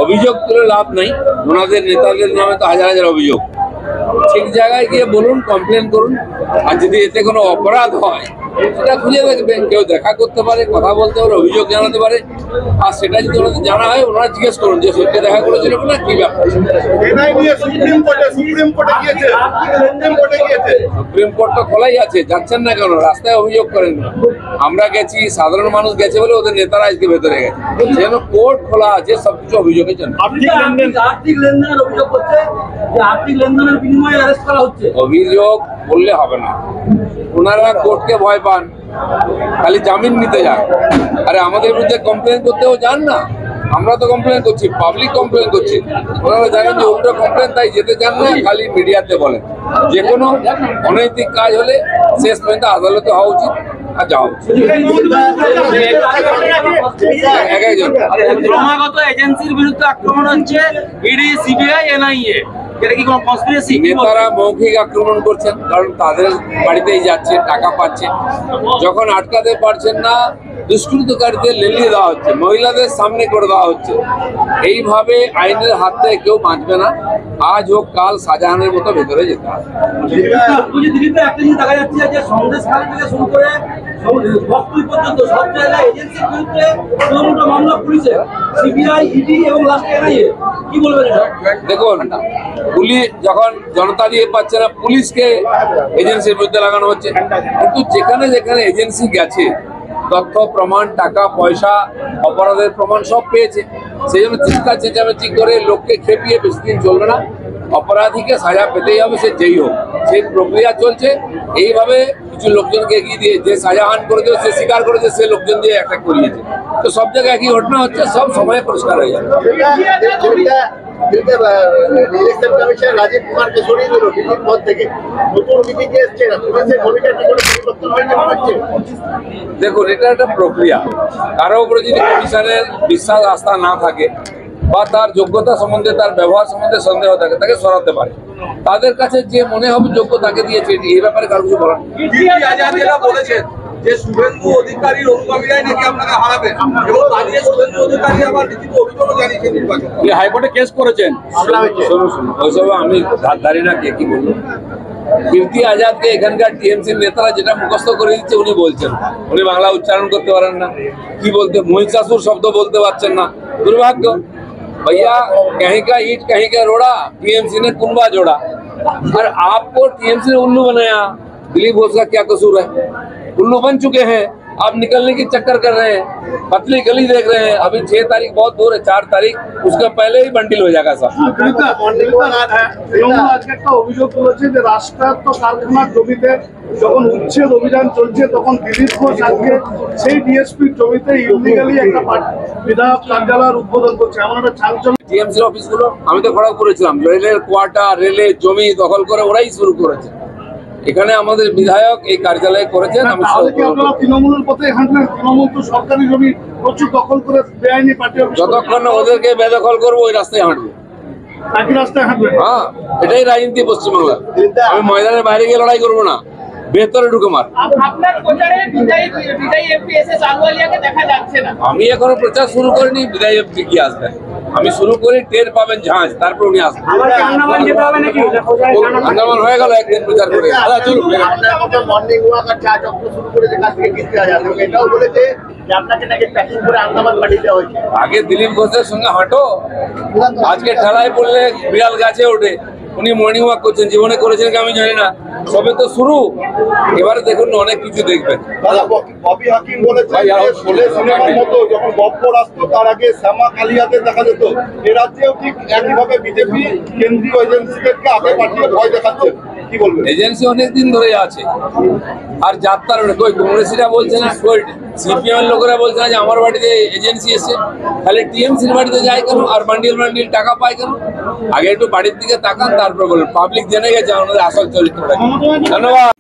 অভিযোগ তুলে লাভ নাই, ওনাদের নেতাদের নামে তো হাজার হাজার অভিযোগ। ঠিক জায়গায় গিয়ে বলুন, কমপ্লেন করুন, আর যদি এতে কোনো অপরাধ হয় সেটা খুঁজে দেখবেন। কেউ দেখা করতে পারে, কথা বলতে পারে, অভিযোগ জানাতে পারে, আর সেটা যদি ওনাদের জানা হয় ওনারা জিজ্ঞেস করুন যে সত্যি দেখা করেছিল না, কি ব্যাপার। সুপ্রিম কোর্ট তো খোলাই আছে, যাচ্ছেন না কেন? রাস্তায় অভিযোগ করেন না। আমরা গেছি, সাধারণ মানুষ গেছে বলে ওদের নেতারা আজকে ভেতরে গেছে, যেন কোর্ট খোলা আছে, সবকিছু অভিযোগের জন্য। অভিযোগ বললে হবে না, ওনারা কোর্টকে ভয় পান, খালি জামিন নিতে যান। আরে আমাদের বিরুদ্ধে কমপ্লেন করতেও যান না, আমরা তো কমপ্লেন করছি, পাবলিক কমপ্লেন করছি, ওনারা জানেন যে উল্টো কমপ্লেন, তাই যেতে চান না, খালি মিডিয়াতে বলেন। যে কোনো অনৈতিক কাজ হলে শেষ পর্যন্ত আদালতে হওয়া উচিত, আর যাওয়া উচিত। ক্রমাগত এজেন্সির বিরুদ্ধে আক্রমণ হচ্ছে, ইডি, সিবিআই, এনআইএ। নেতারা মৌখিক আক্রমণ করছেন, কারণ তাদের বাড়িতেই যাচ্ছে, টাকা পাচ্ছে। যখন আটকাতে পারছেন না, দুষ্কৃতকারীদের লেলিয়ে দেওয়া হচ্ছে, মহিলাদের সামনে করে দেওয়া হচ্ছে। এইভাবে আইনের হাত থেকে কেউ বাঁচবে না। আজ হোক কাল শাহজাহানের মতো ভেতরে যেতে হবে। দেখা যাচ্ছে যে সন্দেশখালী থেকে শুরু করে বকটুই পর্যন্ত সব জায়গায় এজেন্সির বিরুদ্ধে মামলা পুলিশের, সিবিআই, ইডি এবং লাস্ট এনআইএ। কি বলবেন? দেখুন, পুলিশ যখন জনতা দিয়ে পাচ্ছে না, পুলিশকে এজেন্সির বিরুদ্ধে লাগানো হচ্ছে। কিন্তু যেখানে যেখানে এজেন্সি গেছে, তথ্য প্রমাণ, টাকা পয়সা, অপরাধের প্রমাণ সব পেয়েছে। সেই জন্য চিৎকার চেঁচামেচি করে লোককে খেপিয়ে বেশি দিন চলবে না। অপরাধীকে সাজা পেতেই হবে, সে যেই হোক। সেই প্রক্রিয়া চলছে। এইভাবে কিছু লোকজনকে এগিয়ে দিয়ে, যে শাহজাহান করেছে, সে স্বীকার করেছে, সে লোকজন দিয়ে অ্যাটাক করিয়েছে। তো সব জায়গায় একই ঘটনা হচ্ছে, সব সময় পরিষ্কার হয়ে যাবে। রাজীব কুমারকে সরিয়ে দিল বিজেপির পদ থেকে, নতুন বিজেপি এসছে, দেখুন, এটা একটা প্রক্রিয়া। কারো উপরে যদি কমিশনের বিশ্বাস আস্থা না থাকে, বা তার যোগ্যতা সম্বন্ধে, তার ব্যবহার সম্বন্ধে সন্দেহ থাকে, তাকে সরাতে পারে। তাদের কাছে যে মনে হবে যোগ্য, তাকে দিয়েছে। এই ব্যাপারে কারো কিছু বলার বলেছেন যে শুভেন্দু অধিকারীর অনুগামীরাই নাকি আপনাকে হারাবেন, এবং তা নিয়ে শুভেন্দু অধিকারী আবার রীতিমতো অভিযোগও জানিয়েছেন নির্বাচনে। হাইকোর্টে কেস করেছেন। শুনুন, ওইসব আমি ধারি না, কে কি বলবো। কীর্তি আজাদকে এখানকার টিএমসির নেতারা যেটা মুখস্থ করে দিচ্ছে উনি বলছেন, উনি বাংলা উচ্চারণ করতে পারেন না। কি বলতে, মহিষাসুর শব্দ বলতে পারছেন না। দুর্ভাগ্য भैया, कहीं का ईट कहीं का रोड़ा, टीएमसी ने कुंबा जोड़ा। और आपको टीएमसी ने उल्लू बनाया। दिलीप घोष का क्या कसूर है? उल्लू बन चुके हैं, आप निकलने की चक्कर कर रहे हैं, पतली गली देख रहे हैं। अभी 6 तारीख बहुत दूर है, 4 तारीख, उसके पहले ही बंडल हो जाएगा सब। অভিযোগ করেছে যে রাষ্ট্রায়ত্ত কারখানার জমিতে যখন উচ্ছেদ অভিযান চলছে, তখন দিলীপ ঘোষ আজকে সেই ডিএসপির জমিতে ইলিগালি একটা বিধায়ক কার্যালয়ের উদ্বোধন করছে। এমন একটা চাঞ্চল্য। টিএমসি অফিসগুলো আমি তো খড়গ করেছিলাম, রেলের কোয়ার্টার, রেলের জমি দখল করে ওরাই শুরু করেছে। এখানে আমাদের বিধায়ক এই কার্যালয়ে করেছেন। আমি তৃণমূলের পথে হাঁটলেন, তৃণমূল তো সরকারি জমি প্রচুর দখল করে বেআইনি পার্টি। যতক্ষণ না ওদেরকে বেদখল করবো, ওই রাস্তায় হাঁটবো, একই রাস্তায় হাঁটবে। হ্যাঁ, এটাই রাজনীতি পশ্চিমবাংলা। আমি ময়দানের বাইরে গিয়ে লড়াই করবো না, ভেতরে ঢুকে মার। আমি এখনো প্রচার শুরু করিনি, বিদায় এমপি কি আসবে। আমি শুরু করি, টের পাবেন ঝাঁজ, তারপর উনি আসবেন। আন্দামান হয়ে গেল একদিন প্রচার করে। মর্নিং ওয়াক আর চা চক্র শুরু করেছে কাছ থেকে কিনতে হাজার, এটাও বলেছে যে আপনাকে নাকি প্যাকিং করে আন্দামান পাঠিয়ে দেওয়া হয়েছে। আগে দিলীপ ঘোষের সঙ্গে হাঁটো, আজকে ঠেলায় পড়লে বিড়াল গাছে ওঠে। উনি মর্নিং ওয়াক করছেন, জীবনে করেছেন কি আমি জানি না, সবে তো শুরু। এবারে দেখুন, অনেক কিছু দেখবেন। ববি হাকিম বলেছে শোলে সিনেমার মতো যখন গব্বর আসতো, তার আগে শ্যামা কালিয়াদের দেখা যেত। এ রাজ্যেও ঠিক একইভাবে বিজেপি কেন্দ্রীয় এজেন্সিদেরকে আগে পাঠিয়ে ভয় দেখাচ্ছে। কি বলবেন? এজেন্সি অনেকদিন ধরে আছে, আর যাত্রার কংগ্রেসীরা বলছে না, সিপিএম এর লোকেরা বলছে না যে আমার বাড়িতে এজেন্সি এসে, খালি টিএমসির বাড়িতে যায় কেন, আর বান্ডিল বান্ডিল টাকা পায় কেন? আগে একটু বাড়ির দিকে তাকান, তারপর বলুন। পাবলিক জেনে গেছে আমাদের আসল চরিত্রটা। ধন্যবাদ।